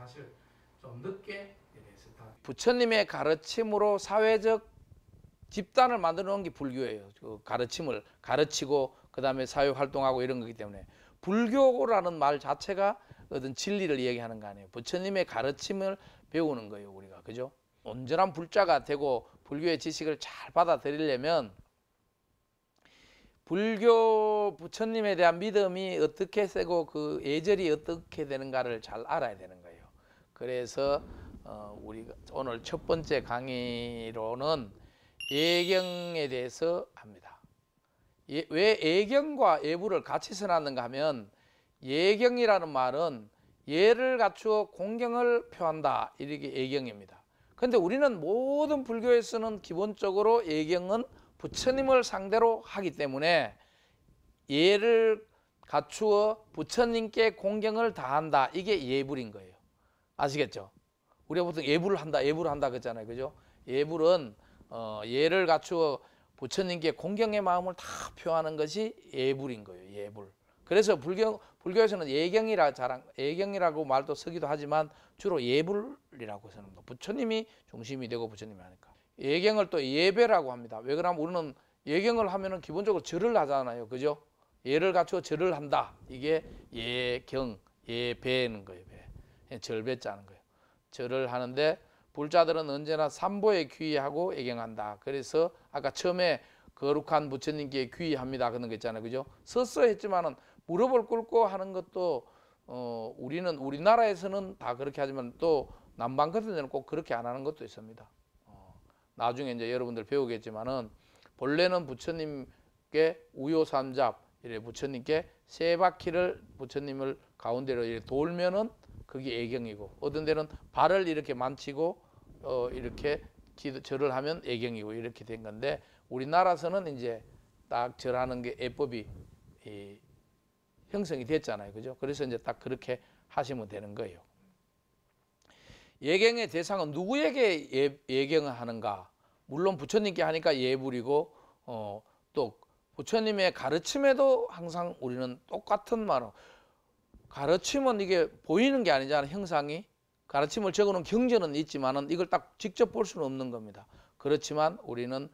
사실 좀 늦게 이래서 다 부처님의 가르침으로 사회적 집단을 만들어 놓은 게 불교예요. 그 가르침을 가르치고 그 다음에 사회 활동하고 이런 거기 때문에 불교라는 말 자체가 어떤 진리를 얘기하는 거 아니에요. 부처님의 가르침을 배우는 거예요, 우리가. 그죠? 온전한 불자가 되고 불교의 지식을 잘 받아들이려면 불교 부처님에 대한 믿음이 어떻게 세고 그 예절이 어떻게 되는가를 잘 알아야 되는 거예요. 그래서 우리가 오늘 첫 번째 강의로는 예경에 대해서 합니다. 왜 예경과 예불을 같이 써놨는가 하면 예경이라는 말은 예를 갖추어 공경을 표한다, 이렇게 예경입니다. 그런데 우리는 모든 불교에서는 기본적으로 예경은 부처님을 상대로 하기 때문에 예를 갖추어 부처님께 공경을 다한다, 이게 예불인 거예요. 아시겠죠? 우리가 보통 예불을 한다 그랬잖아요. 그죠? 예불은 예를 갖추어 부처님께 공경의 마음을 다 표하는 것이 예불인 거예요. 예불. 그래서 불교에서는 예경이라고 말도 쓰기도 하지만 주로 예불이라고 씁니다. 부처님이 중심이 되고 부처님이 하니까. 예경을 또 예배라고 합니다. 왜 그러냐면 우리는 예경을 하면은 기본적으로 절을 하잖아요. 그죠? 예를 갖추어 절을 한다. 이게 예경, 예배는 거예요. 배. 절배자는 거예요. 절을 하는데 불자들은 언제나 삼보에 귀의하고 예경한다. 그래서 아까 처음에 거룩한 부처님께 귀의합니다. 그런 거 있잖아요. 그죠? 서서 했지만은 무릎을 꿇고 하는 것도 우리나라에서는 다 그렇게 하지만 또 남방 같은 데는 꼭 그렇게 안 하는 것도 있습니다. 나중에 이제 여러분들 배우겠지만은 본래는 부처님께 우요삼잡 이래 부처님께 세 바퀴를 부처님을 가운데로 이렇게 돌면은 그게 예경이고, 어떤 데는 발을 이렇게 만치고 이렇게 절을 하면 예경이고, 이렇게 된 건데 우리나라에서는 이제 딱 절하는 게 예법이 형성이 됐잖아요. 그죠? 그래서 이제 딱 그렇게 하시면 되는 거예요. 예경의 대상은 누구에게 예경을 하는가? 물론 부처님께 하니까 예불이고, 또 부처님의 가르침에도 항상 우리는 똑같은 말로, 가르침은 이게 보이는 게 아니잖아요. 형상이. 가르침을 적어놓은 경전은 있지만은 이걸 딱 직접 볼 수는 없는 겁니다. 그렇지만 우리는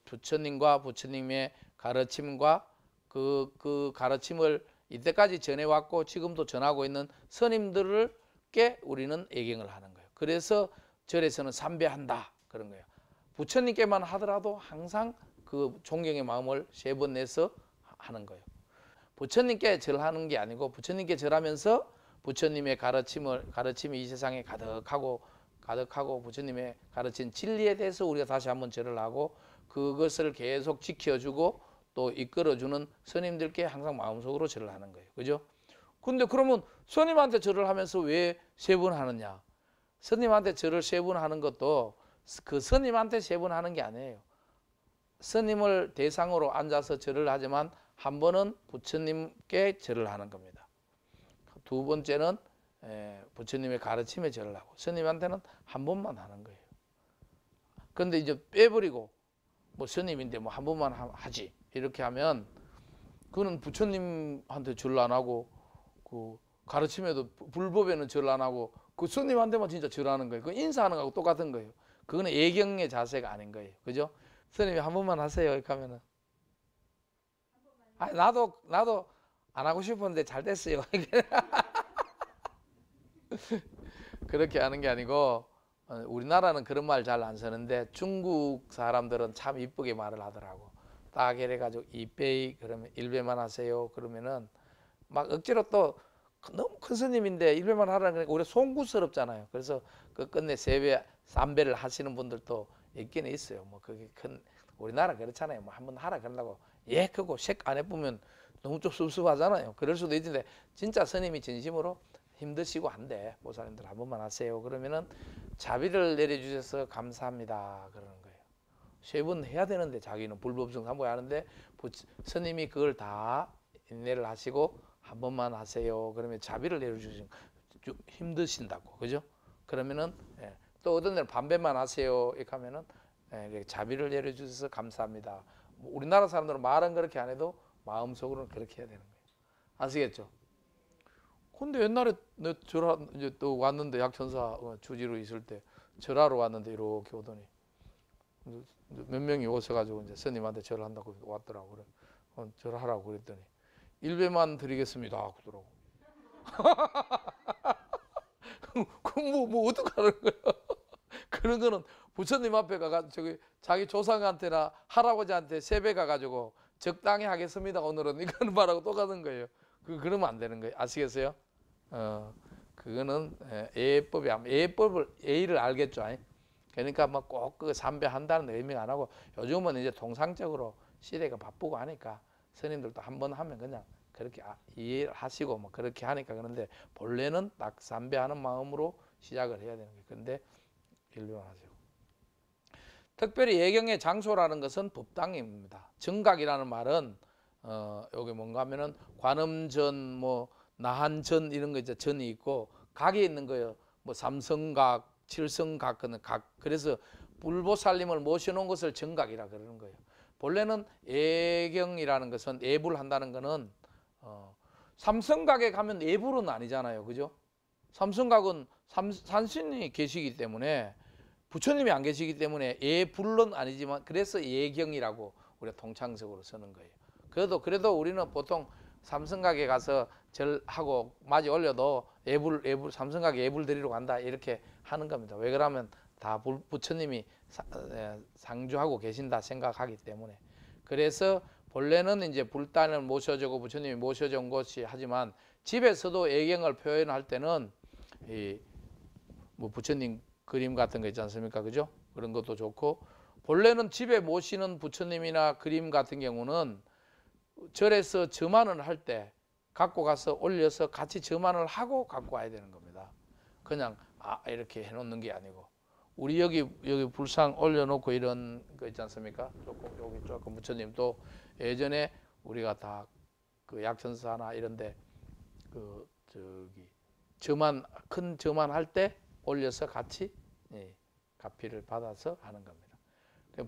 부처님과 부처님의 가르침과 그 가르침을 이때까지 전해왔고 지금도 전하고 있는 스님들께 우리는 예경을 하는 거예요. 그래서 절에서는 삼배한다, 그런 거예요. 부처님께만 하더라도 항상 그 존경의 마음을 3번 내서 하는 거예요. 부처님께 절하는 게 아니고 부처님께 절하면서 부처님의 가르침이 이 세상에 가득하고 부처님의 가르친 진리에 대해서 우리가 다시 한번 절을 하고 그것을 계속 지켜주고 또 이끌어주는 스님들께 항상 마음속으로 절을 하는 거예요. 그죠? 근데 그러면 스님한테 절을 하면서 왜 3번 하느냐? 스님한테 절을 3번 하는 것도 그 스님한테 3번 하는 게 아니에요. 스님을 대상으로 앉아서 절을 하지만 한 번은 부처님께 절을 하는 겁니다. 두 번째는 부처님의 가르침에 절을 하고, 스님한테는 한 번만 하는 거예요. 그런데 이제 빼버리고 뭐 스님인데 뭐 한 번만 하지 이렇게 하면 그는 부처님한테 절을 안 하고 그 가르침에도 불법에는 절을 안 하고 그 스님한테만 진짜 절하는 거예요. 그 인사하는 거하고 똑같은 거예요. 그거는 예경의 자세가 아닌 거예요. 그죠? 스님이 한 번만 하세요 이렇게 하면은 나도 안 하고 싶었는데 잘 됐어요. 그렇게 하는 게 아니고, 우리나라는 그런 말 잘 안 쓰는데 중국 사람들은 참 이쁘게 말을 하더라고. 딱 이래가지고 이배이 그러면 1배만 하세요. 그러면은 막 억지로 또 너무 큰 스님인데 1배만 하라는 거니까 우리 송구스럽잖아요. 그래서 그 끝내 3배, 3배를 하시는 분들도 있기는 있어요. 뭐 그게 우리나라 그렇잖아요. 뭐 한번 하라 그러려고 그거 색 안 해보면 너무 좀 섭섭하잖아요. 그럴 수도 있는데 진짜 스님이 진심으로 힘드시고 한데 보살님들 한 번만 하세요. 그러면은 자비를 내려주셔서 감사합니다. 그러는 거예요. 3번 해야 되는데 자기는 불법성 삼보야 하는데 스님이 그걸 다 인내를 하시고 한 번만 하세요. 그러면 자비를 내려주시면 힘드신다고. 그죠? 그러면은 또 어떤 데는 반배만 하세요. 이렇게 하면은 자비를 내려주셔서 감사합니다. 우리나라 사람들은 말은 그렇게 안 해도 마음속으로는 그렇게 해야 되는 거예요. 아시겠죠? 근데 옛날에 내 절하 이제 또 왔는데 약천사 주지로 있을 때 절하러 왔는데 이렇게 오더니 몇 명이 오셔가지고 이제 스님한테 절을 한다고 왔더라고. 그래. 절하라고 그랬더니 일배만 드리겠습니다. 그러더라고. 그럼 뭐 어떡하는 거야? 그런 거는 부처님 앞에 가가 저기 자기 조상한테나 할아버지한테 세배 가가지고 적당히 하겠습니다. 오늘은 이거는 말하고 똑같은 거예요. 그러면 안 되는 거예요. 아시겠어요? 그거는 예법을 예의를 알겠죠. 그러니까 뭐 꼭 그 삼배한다는 의미가 안 하고 요즘은 이제 통상적으로 시대가 바쁘고 하니까 스님들도 한 번 하면 그냥 그렇게 이해를 하시고 뭐 그렇게 하니까 그런데 본래는 딱 삼배하는 마음으로 시작을 해야 되는 거예요. 근데 일변하세요. 특별히 예경의 장소라는 것은 법당입니다. 정각이라는 말은 여기 뭔가 하면은 관음전, 뭐 나한전 이런 거 이제 전이 있고 각이 있는 거예요. 뭐 삼성각, 칠성각 그는 각. 그래서 불보살님을 모셔놓은 것을 정각이라 그러는 거예요. 본래는 예경이라는 것은 예불 한다는 것은 삼성각에 가면 예불은 아니잖아요, 그죠? 삼성각은 산신이 계시기 때문에 부처님이 안 계시기 때문에 예불은 아니지만 그래서 예경이라고 우리가 통창적으로 쓰는 거예요. 그래도 우리는 보통 삼성각에 가서 절하고 맞이 올려도 예불 삼성각에 예불 드리러 간다 이렇게 하는 겁니다. 왜 그러면 다 부처님이 상주하고 계신다 생각하기 때문에. 그래서 본래는 이제 불단을 모셔주고 부처님이 모셔져 온 것이 하지만 집에서도 예경을 표현할 때는 뭐 부처님 그림 같은 거 있지 않습니까? 그죠? 그런 것도 좋고 본래는 집에 모시는 부처님이나 그림 같은 경우는 절에서 점안을 할 때 갖고 가서 올려서 같이 점안을 하고 갖고 와야 되는 겁니다. 그냥 이렇게 해놓는 게 아니고 우리 여기 불상 올려놓고 이런 거 있지 않습니까? 여기 조금 부처님도 예전에 우리가 다 그 약천사나 이런데 그 저기 점안 큰 점안 할 때 올려서 같이 가피를 받아서 하는 겁니다.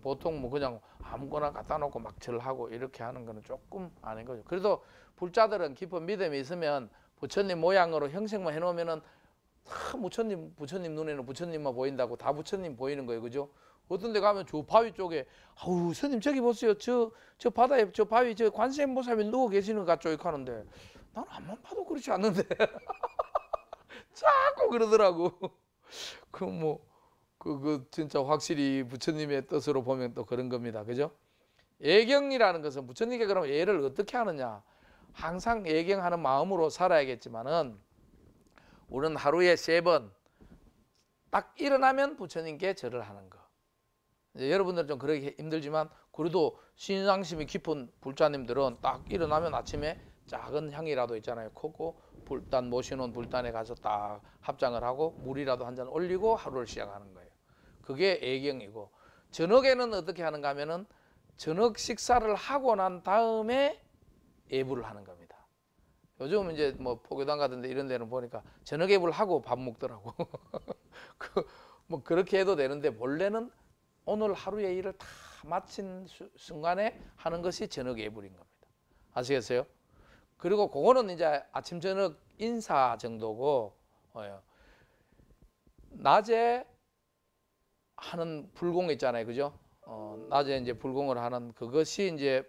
보통 뭐 그냥 아무거나 갖다 놓고 막 절하고 이렇게 하는 거는 조금 아닌 거죠. 그래도 불자들은 깊은 믿음이 있으면 부처님 모양으로 형식만 해놓으면은 다 부처님 눈에는 부처님만 보인다고 다 부처님 보이는 거예요, 그죠? 어떤 데 가면 저 바위 쪽에 아우 스님 저기 보세요, 저 바다에 저 바위 저 관세음보살이 누워 계시는 것 같죠? 이렇게 하는데 나는 앞만 봐도 그렇지 않는데 자꾸 그러더라고. 그 진짜 확실히 부처님의 뜻으로 보면 또 그런 겁니다. 그죠? 예경이라는 것은 부처님께 그럼 예를 어떻게 하느냐? 항상 예경하는 마음으로 살아야겠지만은 우리는 하루에 3번 딱 일어나면 부처님께 절을 하는 거. 이제 여러분들은 좀 그러기 힘들지만 그래도 신앙심이 깊은 불자님들은 딱 일어나면 아침에 작은 향이라도 있잖아요. 크고 불단 모셔놓은 불단에 가서 딱 합장을 하고 물이라도 한 잔 올리고 하루를 시작하는 거예요. 그게 예경이고 저녁에는 어떻게 하는가 하면은 저녁 식사를 하고 난 다음에 예불을 하는 겁니다. 요즘 이제 뭐 포교당 같은 데 이런 데는 보니까 저녁 예불 하고 밥 먹더라고. 뭐 그렇게 해도 되는데 본래는 오늘 하루의 일을 다 마친 순간에 하는 것이 저녁 예불인 겁니다. 아시겠어요? 그리고 그거는 이제 아침 저녁 인사 정도고 낮에 하는 불공 있잖아요, 그죠? 낮에 이제 불공을 하는 그것이 이제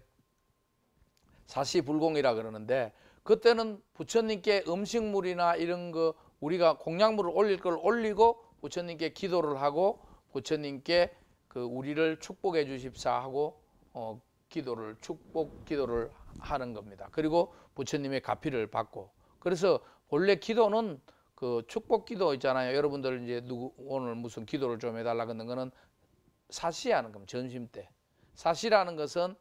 사시불공이라 그러는데 그때는 부처님께 음식물이나 이런 거 우리가 공양물을 올릴 걸 올리고 부처님께 기도를 하고 부처님께 그 우리를 축복해 주십사 하고 축복 기도를 하는 겁니다. 그리고 부처님의 가피를 받고 그래서 본래 기도는 그 축복 기도 있잖아요. 여러분들 이제 오늘 무슨 기도를 좀 해달라 그러는 거는 사시하는 겁니다. 점심 때. 사시라는 것은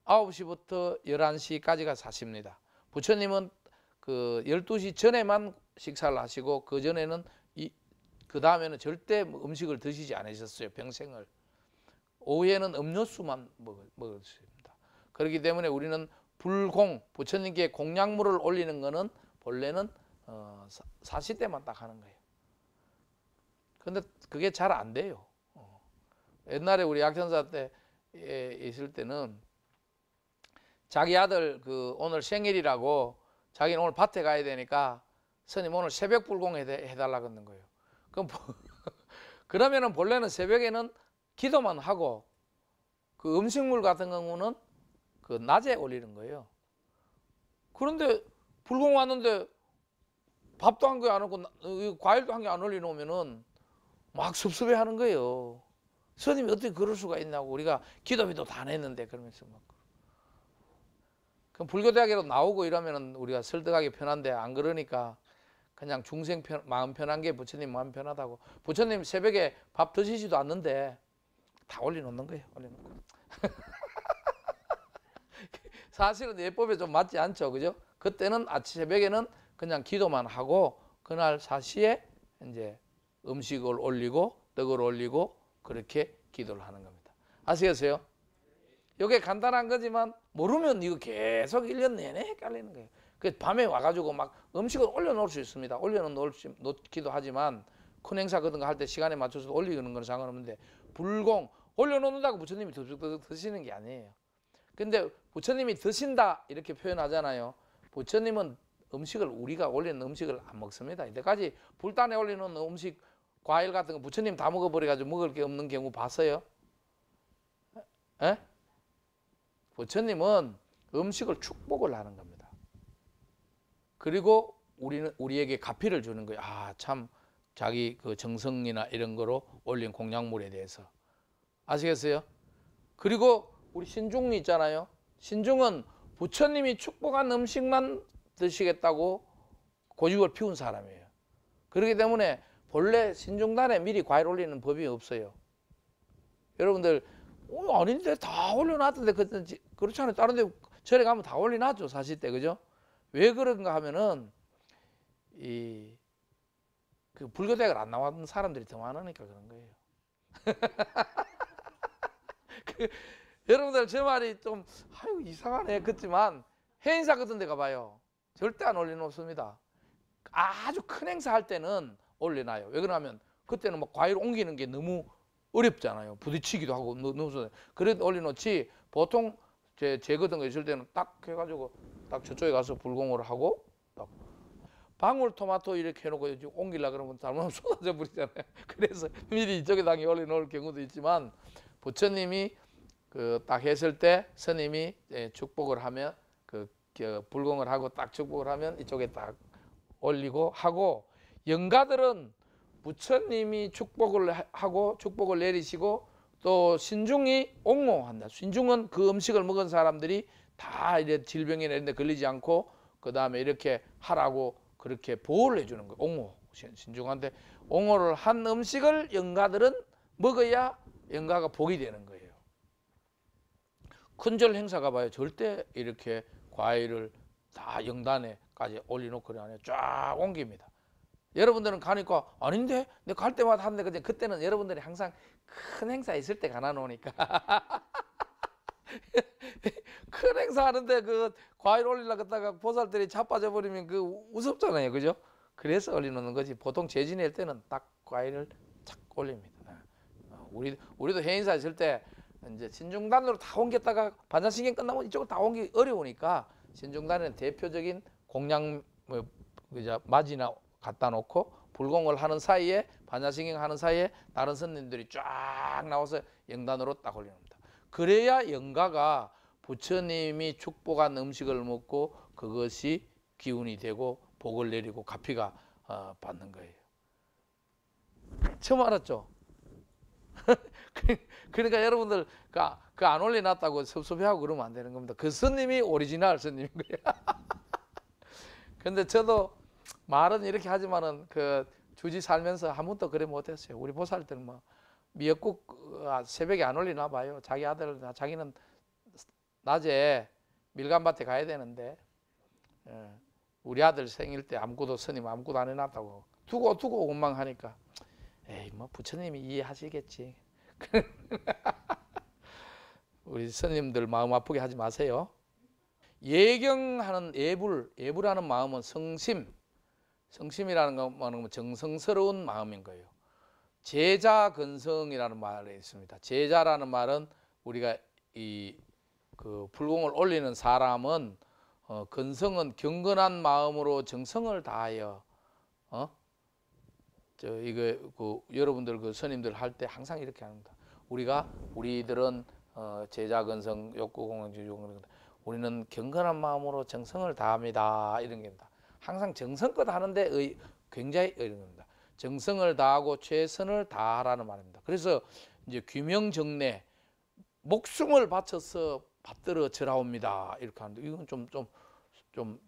9시부터 11시까지가 사시입니다. 부처님은 그 12시 전에만 식사를 하시고 그 전에는 그 다음에는 절대 음식을 드시지 않으셨어요. 평생을. 오후에는 음료수만 먹었습니다. 그렇기 때문에 우리는 불공, 부처님께 공양물을 올리는 것은 본래는 사시 때만 딱 하는 거예요. 근데 그게 잘 안 돼요. 옛날에 우리 약천사 때 있을 때는 자기 아들 그 오늘 생일이라고 자기는 오늘 밭에 가야 되니까 스님 오늘 새벽 불공 해달라 그러는 거예요. 그럼 그러면은 본래는 새벽에는 기도만 하고 그 음식물 같은 경우는 그 낮에 올리는 거예요. 그런데 불공 왔는데 밥도 한 개 안 하고 과일도 한 개 안 올려놓으면은 막 섭섭해하는 거예요. 스님이 어떻게 그럴 수가 있냐고. 우리가 기도비도 다 냈는데 그러면서 막. 그럼 불교대학에도 나오고 이러면은 우리가 설득하기 편한데 안 그러니까 그냥 중생 마음 편한 게 부처님 마음 편하다고. 부처님 새벽에 밥 드시지도 않는데 다 올려놓는 거예요. 올려놓고. 사실은 예법에 좀 맞지 않죠, 그죠? 그때는 아침 새벽에는 그냥 기도만 하고 그날 사시에 이제 음식을 올리고 떡을 올리고 그렇게 기도를 하는 겁니다. 아시겠어요? 이게 간단한 거지만 모르면 이거 계속 1년 내내 헷갈리는 거예요. 그 밤에 와가지고 막 음식을 올려놓을 수 있습니다. 올려놓기도 하지만 큰 행사 같은 거 할 때 시간에 맞춰서 올리는 건 상관없는데 불공 올려놓는다고 부처님이 드시는 게 아니에요. 근데 부처님이 드신다 이렇게 표현하잖아요. 부처님은 음식을 우리가 올리는 음식을 안 먹습니다. 이때까지 불단에 올리는 음식 과일 같은 거 부처님 다 먹어버려가지고 먹을 게 없는 경우 봤어요? 에? 부처님은 음식을 축복을 하는 겁니다. 그리고 우리에게 가피를 주는 거예요. 아, 참 자기 그 정성이나 이런 거로 올린 공약물에 대해서. 아시겠어요? 그리고 우리 신중리 있잖아요. 신중은 부처님이 축복한 음식만 드시겠다고 고집을 피운 사람이에요. 그렇기 때문에 본래 신중단에 미리 과일 올리는 법이 없어요. 여러분들 아닌데 다 올려놨던데 그렇지 않아요? 다른 데 절에 가면 다 올려놨죠, 사실 때. 그죠? 왜 그런가 하면은 그 불교대학을 안 나왔던 사람들이 더 많으니까 그런 거예요. 여러분들 제 말이 좀 아유 이상하네 그렇지만 해인사 같은 데 가봐요. 절대 안 올려놓습니다. 아주 큰 행사 할 때는 올려놔요. 왜 그러냐면 그때는 막 과일 옮기는 게 너무 어렵잖아요. 부딪히기도 하고 너무 그래도 올려놓지. 보통 제 같은 거 있을 때는 딱 해가지고 딱 저쪽에 가서 불공을 하고 딱 방울토마토 이렇게 해놓고 옮기려 그러면 잘못하면 쏟아져 버리잖아요. 그래서 미리 이쪽에 당에 올려놓을 경우도 있지만 부처님이 그 딱 했을 때 스님이 축복을 하면 그 불공을 하고 딱 축복을 하면 이쪽에 딱 올리고 하고 영가들은 부처님이 축복을 하고 축복을 내리시고 또 신중이 옹호한다. 신중은 그 음식을 먹은 사람들이 다 이래 질병이나 이런 데 걸리지 않고 그 다음에 이렇게 하라고 그렇게 보호를 해주는 거예요. 옹호. 신중한테 옹호를 한 음식을 영가들은 먹어야 영가가 복이 되는 거예요. 큰절 행사 가봐요. 절대 이렇게 과일을 다 영단에까지 올려놓고 그냥 쫙 옮깁니다. 여러분들은 가니까 아닌데 내가 갈 때마다 하는데 그때는 여러분들이 항상 큰 행사 있을 때 가나 놓으니까 큰 행사 하는데 그 과일 올리려고 했다가 보살들이 자빠져 버리면 그 우습잖아요, 그죠? 그래서 올려놓는 거지. 보통 제지낼 때는 딱 과일을 착 올립니다. 우리도 해인사 있을 때 이제 신중단으로 다 옮겼다가 반자신경 끝나면 이쪽으로 다 옮기 어려우니까 신중단에는 대표적인 공양 맞이나 갖다 놓고 불공을 하는 사이에 반야신경 하는 사이에 다른 스님들이 쫙 나와서 영단으로 딱 올립니다. 그래야 영가가 부처님이 축복한 음식을 먹고 그것이 기운이 되고 복을 내리고 가피가 받는 거예요. 처음 알았죠? 그러니까 여러분들 그 안 올려놨다고 섭섭해하고 그러면 안 되는 겁니다. 그 스님이 오리지널 스님인 거예요. 근데 저도 말은 이렇게 하지만은 그 주지 살면서 한 번도 그래 못했어요. 우리 보살들은 뭐 미역국 새벽에 안 올리나 봐요. 자기 아들 자기는 낮에 밀감밭에 가야 되는데 우리 아들 생일 때 아무것도 스님 아무것도 안 해놨다고 두고 원망하니까 에이 뭐 부처님이 이해하시겠지. 우리 스님들 마음 아프게 하지 마세요. 예경하는 예부라는 마음은 성심이라는 것은 정성스러운 마음인 거예요. 제자 근성이라는 말이 있습니다. 제자라는 말은 우리가 그 불공을 올리는 사람은 근성은 경건한 마음으로 정성을 다하여 이거 여러분들 그 스님들 할 때 항상 이렇게 합니다. 우리들은 제자근성 욕구공양주의 우리는 경건한 마음으로 정성을 다합니다. 이런 겁니다. 항상 정성껏 하는데 굉장히 이런 겁니다. 정성을 다하고 최선을 다하라는 말입니다. 그래서 이제 규명정례 목숨을 바쳐서 받들어 절하옵니다. 이렇게 하는데 이건 좀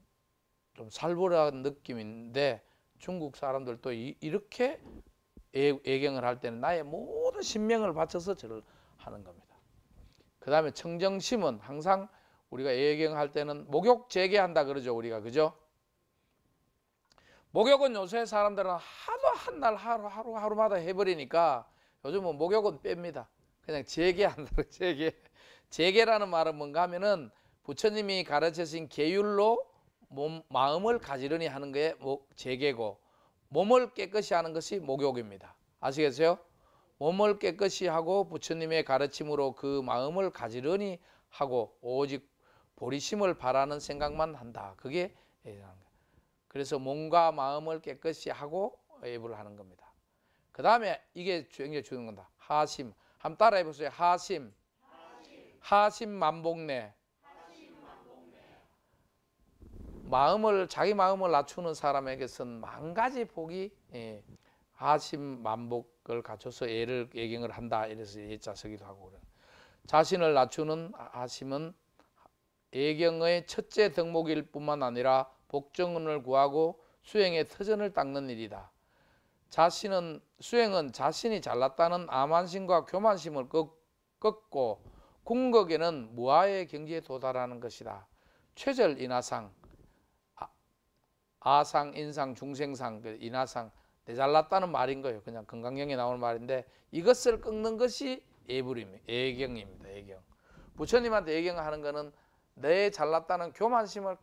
살벌한 느낌인데 중국 사람들도 이렇게 애경을 할 때는 나의 모든 신명을 바쳐서 절을 하는 겁니다. 그 다음에 청정심은 항상 우리가 애경할 때는 목욕 재개한다 그러죠. 우리가 그죠? 목욕은 요새 사람들은 하도 한 날 하루마다 해버리니까 요즘은 목욕은 뺍니다. 그냥 재개한다. 재개라는 말은 뭔가 하면은 부처님이 가르치신 계율로 마음을 가지런히 하는 게 재개고, 몸을 깨끗이 하는 것이 목욕입니다. 아시겠어요? 몸을 깨끗이 하고 부처님의 가르침으로 그 마음을 가지런히 하고 오직 보리심을 바라는 생각만 한다. 그게 예라는 거예요. 그래서 몸과 마음을 깨끗이 하고 예불을 하는 겁니다. 그 다음에 이게 굉장히 중요한 겁니다. 하심. 한번 따라해 보세요. 하심 만복내. 자기 마음을 낮추는 사람에게선 만 가지 복이 하심 만복을 갖춰서 예경을 한다. 이래서 예자 서기도 하고 그래요. 자신을 낮추는 하심은 예경의 첫째 덕목일 뿐만 아니라 복정을 구하고 수행의 터전을 닦는 일이다. 수행은 자신이 잘났다는 암환심과 교만심을 꺾고 궁극에는 무아의 경지에 도달하는 것이다. 최절 인하상, 아상, 인상, 중생상, 인하상, 내 잘났다는 말인 거예요. 그냥 건강경에 나오는 말인데 이것을 꺾는 것이 예경입니다. 예경. 부처님한테 예경하는 거는 내 잘났다는 교만심을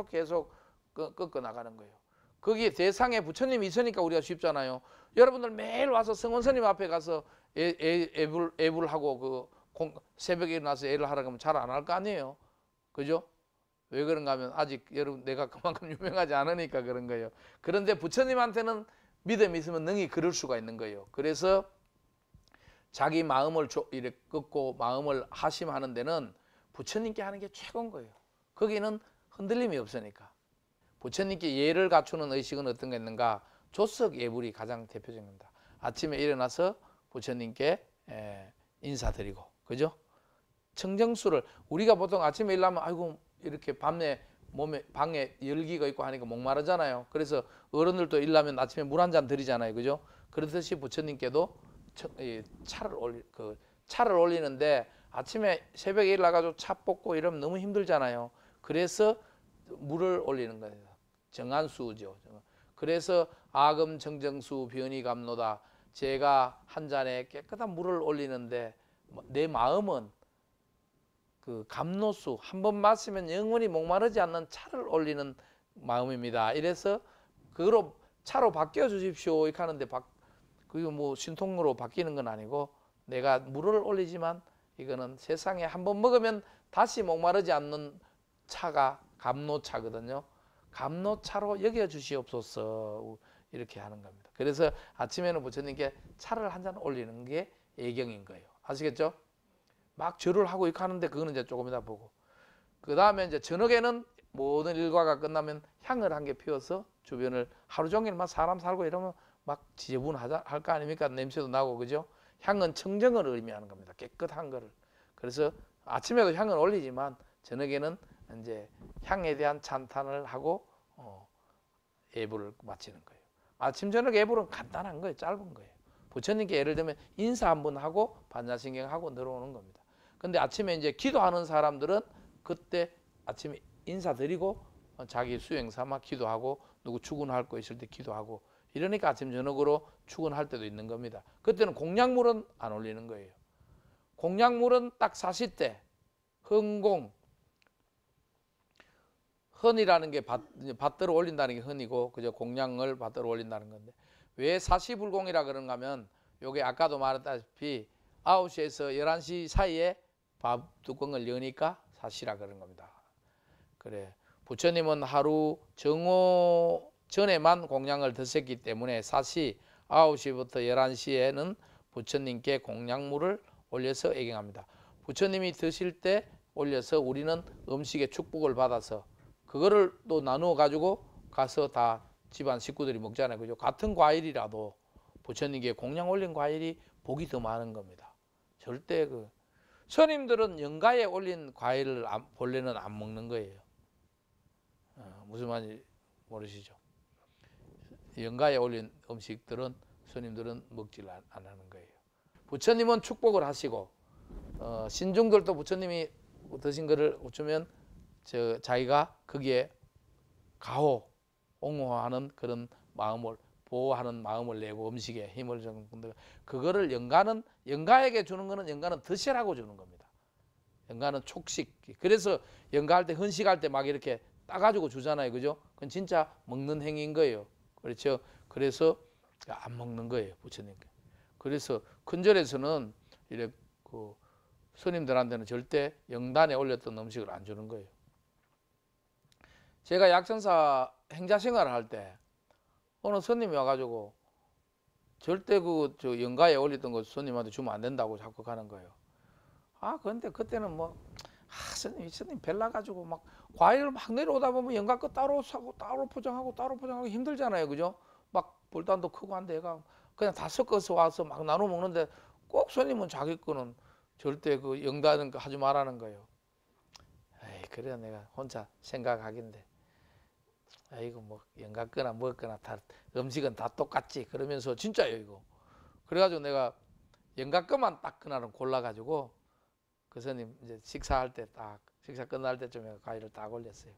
계속 꺾어 나가는 거예요. 거기에 대상에 부처님이 있으니까 우리가 쉽잖아요. 여러분들 매일 와서 성원스님 앞에 가서 애불하고 새벽에 일어나서 애를 하라고 하면 잘 안 할 거 아니에요. 그죠? 왜 그런가 하면 아직 여러분 내가 그만큼 유명하지 않으니까 그런 거예요. 그런데 부처님한테는 믿음이 있으면 능히 그럴 수가 있는 거예요. 그래서 자기 마음을 이렇게 꺾고 마음을 하심하는 데는 부처님께 하는 게 최고인 거예요. 거기는 흔들림이 없으니까. 부처님께 예를 갖추는 의식은 어떤 게 있는가? 조석 예불이 가장 대표적입니다. 아침에 일어나서 부처님께 인사드리고, 그죠? 청정수를 우리가 보통 아침에 일어나면 아이고 이렇게 밤에 방에 열기가 있고 하니까 목마르잖아요. 그래서 어른들도 일어나면 아침에 물 한 잔 드리잖아요, 그죠? 그렇듯이 부처님께도 차를 올리는데 아침에 새벽에 일어나가지고 차 뽑고 이러면 너무 힘들잖아요. 그래서 물을 올리는 거예요. 정한수죠. 그래서 아금 정정수 변이 감노다. 제가 한 잔에 깨끗한 물을 올리는데 내 마음은 그 감노수 한 번 마시면 영원히 목마르지 않는 차를 올리는 마음입니다. 이래서 그거로 차로 바뀌어 주십시오. 이렇게 하는데 그게 뭐 신통으로 바뀌는 건 아니고 내가 물을 올리지만 이거는 세상에 한 번 먹으면 다시 목마르지 않는 차가 감노차거든요. 감노차로 여겨 주시옵소서 이렇게 하는 겁니다. 그래서 아침에는 부처님께 차를 한 잔 올리는 게 예경인 거예요. 아시겠죠? 막 절을 하고 이렇게 하는데 그거는 이제 조금 이따 보고. 그 다음에 이제 저녁에는 모든 일과가 끝나면 향을 한 개 피워서 주변을 하루 종일만 사람 살고 이러면 막 지저분할 거 아닙니까? 냄새도 나고, 그죠? 향은 청정을 의미하는 겁니다. 깨끗한 거를. 그래서 아침에도 향을 올리지만 저녁에는 이제 향에 대한 찬탄을 하고 예불을 마치는 거예요. 아침 저녁 예불은 간단한 거예요. 짧은 거예요. 부처님께 예를 들면 인사 한번 하고 반야신경하고 들어오는 겁니다. 근데 아침에 이제 기도하는 사람들은 그때 아침에 인사드리고 자기 수행 삼아 기도하고 누구 출근할 거 있을 때 기도하고 이러니까 아침 저녁으로 출근할 때도 있는 겁니다. 그때는 공약물은 안 올리는 거예요. 공약물은 딱 40대 흥공 헌이라는 게 밭들어 올린다는 게 헌이고 그저 공양을 밭들어 올린다는 건데 왜 사시불공이라 그런가 하면 요게 아까도 말했다시피 9시에서 11시 사이에 밥 뚜껑을 여니까 사시라 그런 겁니다. 그래 부처님은 하루 정오 전에만 공양을 드셨기 때문에 사시 9시부터 11시에는 부처님께 공양물을 올려서 애경합니다. 부처님이 드실 때 올려서 우리는 음식의 축복을 받아서 그거를 또 나누어 가지고 가서 다 집안 식구들이 먹잖아요. 그죠? 같은 과일이라도 부처님께 공양 올린 과일이 복이 더 많은 겁니다. 절대 스님들은 영가에 올린 과일을 본래는 안 먹는 거예요. 무슨 말인지 모르시죠? 영가에 올린 음식들은 스님들은 먹질 안 하는 거예요. 부처님은 축복을 하시고 신중들도 부처님이 드신 거를 주면 자기가 거기에 가호, 옹호하는 그런 마음을 보호하는 마음을 내고 음식에 힘을 주는 분들 그거를 영가에게 주는 거는 영가는 드시라고 주는 겁니다. 영가는 촉식. 그래서 영가할 때 헌식할 때 막 이렇게 따가지고 주잖아요. 그죠? 그건 진짜 먹는 행위인 거예요. 그렇죠? 그래서 안 먹는 거예요. 부처님께. 그래서 큰절에서는 이렇게 스님들한테는 절대 영단에 올렸던 음식을 안 주는 거예요. 제가 약천사 행자 생활을 할 때 어느 스님이 와가지고 절대 영가에 올렸던 거 스님한테 주면 안 된다고 자꾸 가는 거예요. 그런데 그때는 스님 벨라가지고 막 과일을 막 내려오다 보면 영가 거 따로 사고 따로 포장하고 힘들잖아요. 그죠? 막 불단도 크고 한데 얘가 그냥 다 섞어서 와서 막 나눠 먹는데 꼭 스님은 자기 거는 절대 영단은 하지 말라는 거예요. 그래 내가 혼자 생각하긴데 이거 영가 거나 뭐 거나 다 음식은 다 똑같지 그러면서 진짜요 이거. 그래가지고 내가 영가 거만 딱 그날은 골라가지고 그 스님 이제 식사할 때 딱 식사 끝날 때쯤에 과일을 딱 올렸어요.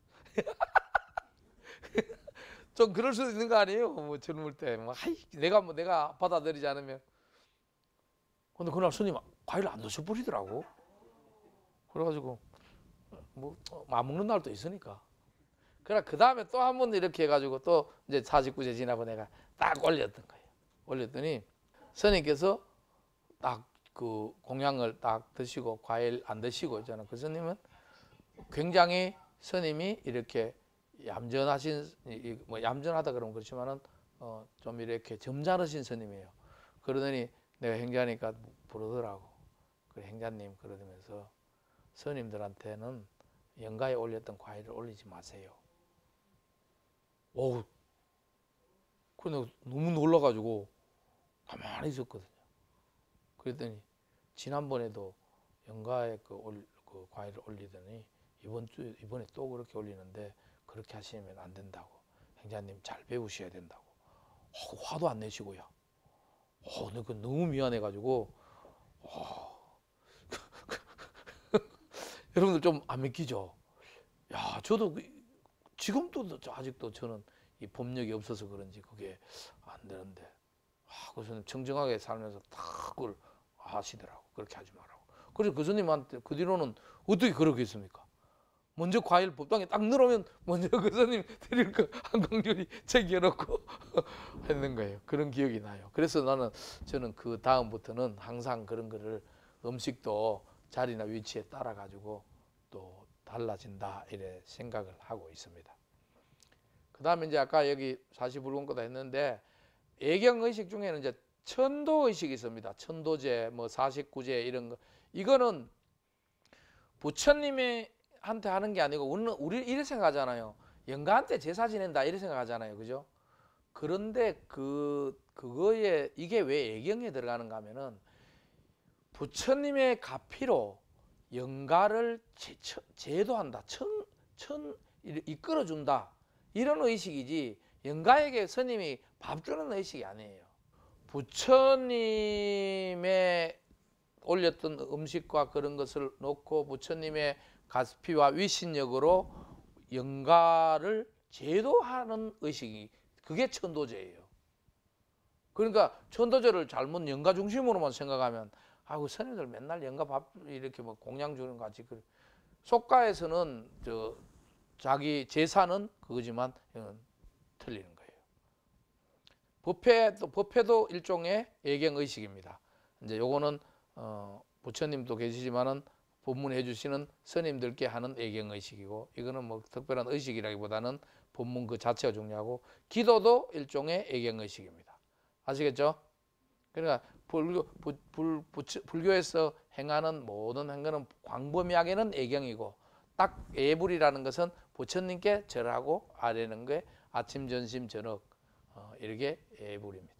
좀 그럴 수도 있는 거 아니에요? 젊을 때 내가 받아들이지 않으면. 근데 그날 스님 과일을 안 드셔버리더라고. 그래가지고 안 먹는 날도 있으니까. 그 다음에 또 한 번 이렇게 해가지고 또 이제 49세 지나고 내가 딱 올렸던 거예요. 올렸더니 스님께서 딱 공양을 딱 드시고 과일 안 드시고 있잖아요. 그 스님은 굉장히 스님이 이렇게 얌전하신 얌전하다 그러면 그렇지만은 좀 이렇게 점잖으신 스님이에요. 그러더니 내가 행자니까 부르더라고. 그래 행자님 그러면서 스님들한테는 영가에 올렸던 과일을 올리지 마세요. 근데 너무 놀라가지고 가만히 있었거든요. 그랬더니 지난번에도 영가에 그 과일을 올리더니 이번에 또 그렇게 올리는데 그렇게 하시면 안 된다고. 행자님 잘 배우셔야 된다고. 화도 안 내시고요. 내가 너무 미안해가지고 여러분들 좀 안 믿기죠? 야, 저도 지금도 아직도 저는 이 법력이 없어서 그런지 그게 안 되는데 그래서 청정하게 살면서 다 그걸 하시더라고. 그렇게 하지 말라고. 그래서 그 스님한테 그 뒤로는 어떻게 그러겠습니까? 먼저 과일 법당에 딱 넣으면 먼저 그 스님 드릴 거 한 공줄이 챙겨놓고 했는 거예요. 그런 기억이 나요. 그래서 저는 그 다음부터는 항상 그런 거를 음식도 자리나 위치에 따라 가지고 또 달라진다 이래 생각을 하고 있습니다. 그 다음에 이제 아까 여기 40불공거다 했는데 애경의식 중에는 이제 천도의식이 있습니다. 천도제, 49제 이런 거. 이거는 부처님한테 하는 게 아니고 우리 이렇게 생각하잖아요. 영가한테 제사 지낸다 이렇게 생각하잖아요. 그죠? 그런데 그거에 이게 왜 애경에 들어가는가 하면은 부처님의 가피로 영가를 제도한다. 이끌어준다. 이런 의식이지 영가에게 스님이 밥 주는 의식이 아니에요. 부처님의 올렸던 음식과 그런 것을 놓고 부처님의 가스피와 위신력으로 영가를 제도하는 의식이 그게 천도제예요. 그러니까 천도제를 잘못 영가 중심으로만 생각하면 스님들 맨날 영가 밥 이렇게 공양 주는 거 같이 속가에서는 자기 제사는 그거지만 틀리는 거예요. 법회도 일종의 애경의식입니다. 이제 요거는 부처님도 계시지만은 법문해 주시는 스님들께 하는 애경의식이고, 이거는 뭐 특별한 의식이라기보다는 법문 그 자체가 중요하고, 기도도 일종의 애경의식입니다. 아시겠죠? 그러니까 불교에서 행하는 모든 행거는 광범위하게는 애경이고, 딱 예불이라는 것은 부처님께 절하고 아뢰는 게 아침, 점심, 저녁 이렇게 예불입니다.